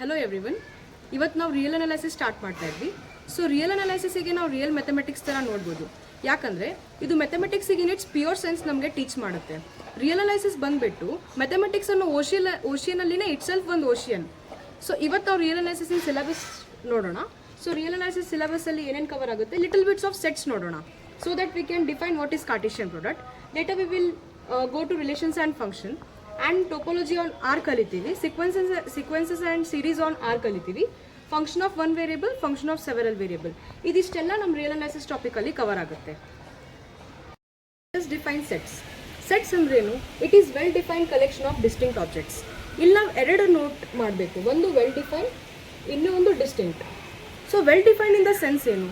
Hello everyone, ಇವತ್ತು ನಾವು real analysis start ಮಾಡ್ತಾ ಇದ್ವಿ. ಸೊ ರಿಯಲ್ ಅನಾಲಿಸಿಸ್ಗೆ ನಾವು ರಿಯಲ್ ಮ್ಯಾಥಮೆಟಿಕ್ಸ್ ಥರ ನೋಡ್ಬೋದು. ಯಾಕಂದರೆ ಇದು ಮ್ಯಾಥಮೆಟಿಕ್ಸಿಗೆ ಇನ್ ಇಟ್ಸ್ ಪ್ಯೂರ್ ಸೆನ್ಸ್ ನಮಗೆ ಟೀಚ್ ಮಾಡುತ್ತೆ. ರಿಯಲ್ ಅನಾಲಿಸಿಸ್ ಬಂದುಬಿಟ್ಟು ಮ್ಯಾಥಮೆಟಿಕ್ಸ್ ಅನ್ನೋ ಓಷಿಯನಲ್ಲಿನೇ ಇಟ್ ಸೆಲ್ಫ್ ಒಂದು ಓಷಿಯನ್. ಸೊ ಇವತ್ತು ನಾವು ರಿಯಲ್ ಅನಾಲಿಸಿಸ್ ಸಿಲೆಬಸ್ ನೋಡೋಣ. ಸೊ ರಿಯಲ್ ಅನಾಲಿಸಿಸ್ ಸಿಲೆಬಸ್ಸಲ್ಲಿ ಏನೇನು ಕವರ್ ಆಗುತ್ತೆ, ಲಿಟಲ್ ಬಿಟ್ಸ್ ಆಫ್ ಸೆಟ್ಸ್ ನೋಡೋಣ. So that we can define what is Cartesian product. Later we will go to relations and function and topology on R ಕಲಿತೀವಿ, sequences and series on R ಕಲಿತೀವಿ, function of one variable, function of several variable. ಇದಿಷ್ಟೆಲ್ಲ ನಮ್ಮ real analysis ಟಾಪಿಕಲ್ಲಿ cover ಆಗುತ್ತೆ. Define sets. Sets ಅಂದ್ರೇನು? It is well define collection of distinct objects. ಇಲ್ಲಿ ನಾವು ಎರಡು note ಮಾಡಬೇಕು, ಒಂದು ವೆಲ್ ಡಿಫೈನ್, ಇನ್ನೂ ಒಂದು distinct. So well define in the sense ಏನು,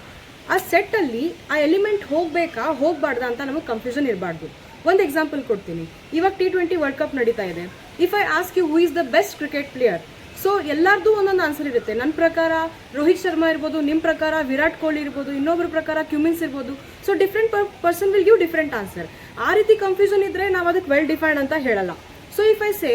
ಆ ಸೆಟ್ಟಲ್ಲಿ ಆ ಎಲಿಮೆಂಟ್ ಹೋಗಬೇಕಾ ಹೋಗಬಾರ್ದಾ ಅಂತ ನಮಗೆ ಕನ್ಫ್ಯೂಷನ್ ಇರಬಾರ್ದು. ಒಂದು ಎಕ್ಸಾಂಪಲ್ ಕೊಡ್ತೀನಿ. ಇವಾಗ T20 ವರ್ಲ್ಡ್ ಕಪ್ ನಡೀತಾ ಇದೆ. If I ask you who is the best cricket player, so ಎಲ್ಲರದ್ದು ಒಂದೊಂದು ಆನ್ಸರ್ ಇರುತ್ತೆ. ನನ್ನ ಪ್ರಕಾರ ರೋಹಿತ್ ಶರ್ಮಾ ಇರ್ಬೋದು, ನಿಮ್ಮ ಪ್ರಕಾರ ವಿರಾಟ್ ಕೊಹ್ಲಿ ಇರ್ಬೋದು, ಇನ್ನೊಬ್ಬರ ಪ್ರಕಾರ ಕ್ಯೂಮಿನ್ಸ್ ಇರ್ಬೋದು. So different person will give different answer. ಆ ರೀತಿ ಕನ್ಫ್ಯೂಷನ್ ಇದ್ದರೆ ನಾವು ಅದಕ್ಕೆ ವೆಲ್ ಡಿಫೈನ್ಡ್ ಅಂತ ಹೇಳಲ್ಲ. ಸೊ ಇಫ್ ಐ ಸೇ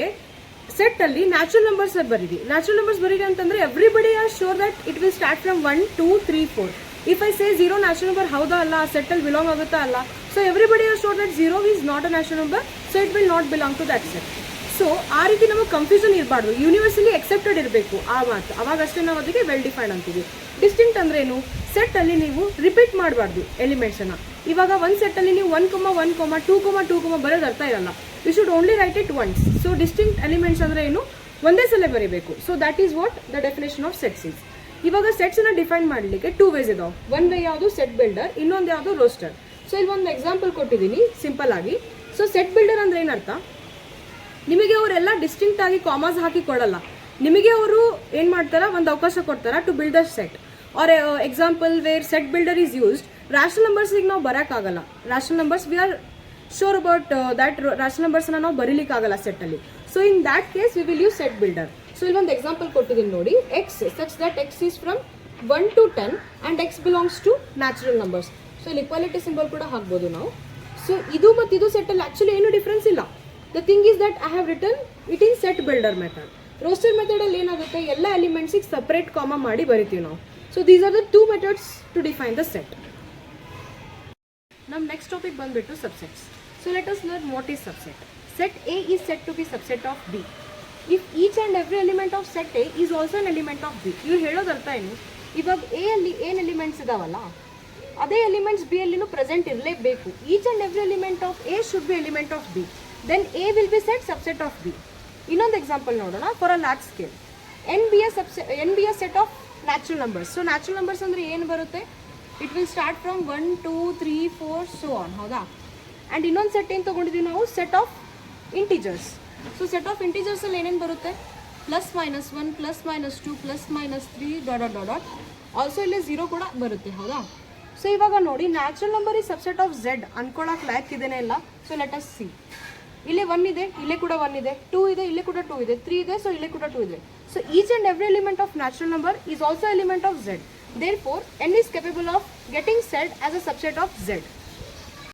ಸೆಟ್ಟಲ್ಲಿ ನ್ಯಾಚುರಲ್ ನಂಬರ್ಸ್ ಬರೀರಿ, ನ್ಯಾಚುರಲ್ ನಂಬರ್ಸ್ ಬರೀರಿ ಅಂತಂದರೆ everybody are sure that it will start from 1, 2, 3, 4. If I say 0 natural number ಹೌದಾ ಅಲ್ಲ, ಆ ಸೆಟ್ಟಲ್ಲಿ ಬಿಲಾಂಗ್ ಆಗುತ್ತಾ ಅಲ್ಲ. So everybody are sure that 0 is not a natural number, so it will not belong to that set. So ಆ ರೀತಿ ನಮಗೆ confusion ಇರಬಾರ್ದು, ಯೂನಿವರ್ಸಲಿ ಎಕ್ಸೆಪ್ಟೆಡ್ ಇರಬೇಕು ಆ ಮಾತು. ಅವಾಗಷ್ಟೇ ನಾವು ಅದಕ್ಕೆ ವೆಲ್ ಡಿಫೈನ್ಡ್ ಅಂತೀವಿ. ಡಿಸ್ಟಿಂಕ್ಟ್ ಅಂದ್ರೇನು? ಸೆಟ್ಟಲ್ಲಿ ನೀವು ರಿಪೀಟ್ ಮಾಡಬಾರ್ದು ಎಲಿಮೆಂಟ್ಸನ್ನು. ಇವಾಗ ಒಂದು ಸೆಟ್ಟಲ್ಲಿ ನೀವು 1, 1, 2, 2 ಬರೋದು ಅರ್ಥ ಇರಲ್ಲ. You should only write it once. So distinct elements ಅಂದರೆ ಏನು? ಒಂದೇ ಸಲ ಬರೀಬೇಕು. So that is what the definition of sets is. ಇವಾಗ ಸೆಟ್ಸನ್ನ ಡಿಫೈನ್ ಮಾಡಲಿಕ್ಕೆ 2 ವೇಸ್ ಇದಾವೆ. ಒನ್ ವೇ ಯಾವುದು ಸೆಟ್ ಬಿಲ್ಡರ್, ಇನ್ನೊಂದು ಯಾವುದು ರೋಸ್ಟರ್. ಸೊ ಇಲ್ಲಿ ಒಂದು ಎಕ್ಸಾಂಪಲ್ ಕೊಟ್ಟಿದ್ದೀನಿ ಸಿಂಪಲ್ ಆಗಿ. ಸೊ ಸೆಟ್ ಬಿಲ್ಡರ್ ಅಂದರೆ ಏನರ್ಥ? ನಿಮಗೆ ಅವರೆಲ್ಲ ಡಿಸ್ಟಿಂಕ್ಟ್ ಆಗಿ ಕಾಮರ್ಸ್ ಹಾಕಿ ಕೊಡಲ್ಲ. ನಿಮಗೆ ಅವರು ಏನು ಮಾಡ್ತಾರ, ಒಂದು ಅವಕಾಶ ಕೊಡ್ತಾರ to build a set. Or example where set builder is used. Rational ನಂಬರ್ಸಿಗೆ ನಾವು ಬರೋಕ್ಕಾಗಲ್ಲ. Rational numbers we are sure about that ರ್ಯಾಷನಲ್ ನಂಬರ್ಸ್ನ ನಾವು ಬರೀಲಿಕ್ಕಾಗಲ್ಲ ಸೆಟ್ಟಲ್ಲಿ. So in that case we will use set builder. So ಇಲ್ಲಿ ಒಂದು ಎಕ್ಸಾಂಪಲ್ ಕೊಟ್ಟಿದ್ದೀನಿ ನೋಡಿ. X such that X is from 1 to 10 and X belongs to natural numbers. So ಇಲ್ಲಿ ಇಕ್ವಾಲಿಟಿ ಸಿಂಬಲ್ ಕೂಡ ಹಾಕ್ಬೋದು ನಾವು. ಸೊ ಇದು ಮತ್ತು ಇದು ಸೆಟ್ಟಲ್ಲಿ ಆ್ಯಕ್ಚುಲಿ ಏನು ಡಿಫ್ರೆನ್ಸ್ ಇಲ್ಲ. The thing is that I have return it in set builder method. Roster ಮೆಥಡಲ್ಲಿ ಏನಾಗುತ್ತೆ, ಎಲ್ಲ ಎಲಿಮೆಂಟ್ಸಿಗೆ ಸಪ್ರೇಟ್ ಕಾಮ ಮಾಡಿ ಬರಿತೀವಿ ನಾವು. So these are the 2 methods to define the set. ನಮ್ಮ ನೆಕ್ಸ್ಟ್ ಟಾಪಿಕ್ ಬಂದುಬಿಟ್ಟು subsets. So let us learn what is subset. ಸೆಟ್ A is said to be subset of B if each and every element of set A is also an element of B. ಇವ್ರು ಹೇಳೋದು ಅರ್ಥ ಏನು? ಇವಾಗ A ಅಲ್ಲಿ ಏನು elements ಇದಾವಲ್ಲ, ಅದೇ ಎಲಿಮೆಂಟ್ಸ್ B ಅಲ್ಲಿನೂ ಪ್ರೆಸೆಂಟ್ ಇರಲೇಬೇಕು. Each and every element of A should be element of B. Then A will be set subset of B. ಇನ್ನೊಂದು ಎಕ್ಸಾಂಪಲ್ ನೋಡೋಣ. For a large scale N be a set of natural numbers. ಸೊ natural numbers ಅಂದರೆ ಏನು ಬರುತ್ತೆ? It will start from 1, 2, 3, 4 so on, ಹೌದಾ? And ಇನ್ನೊಂದು set ಏನು ತೊಗೊಂಡಿದ್ದೀವಿ ನಾವು? Set of integers. So set of ಇಂಟಿಜರ್ಸಲ್ಲಿ ಏನೇನು ಬರುತ್ತೆ? +-1, +-2, +-3 ಡಾಟ್. ಆಲ್ಸೋ ಇಲ್ಲಿ 0 ಕೂಡ ಬರುತ್ತೆ, ಹೌದಾ? ಸೊ ಇವಾಗ ನೋಡಿ, ನ್ಯಾಚುರಲ್ ನಂಬರ್ ಈ ಸಬ್ಸೆಟ್ ಆಫ್ Z ಅನ್ಕೊಳ್ಳೋಕೆ ಲ್ಯಾಕ್ ಇದೇನೇ ಇಲ್ಲ. So let us see. ಇಲ್ಲೇ 1 ಇದೆ, ಇಲ್ಲೇ ಕೂಡ 1 ಇದೆ, 2 ಇದೆ, ಇಲ್ಲೇ ಕೂಡ 2 ಇದೆ, 3 ಇದೆ, ಸೊ ಇಲ್ಲೇ ಕೂಡ 2 ಇದೆ. So each and every element of natural number is also element of Z. Therefore, N is capable of getting set as a subset of Z.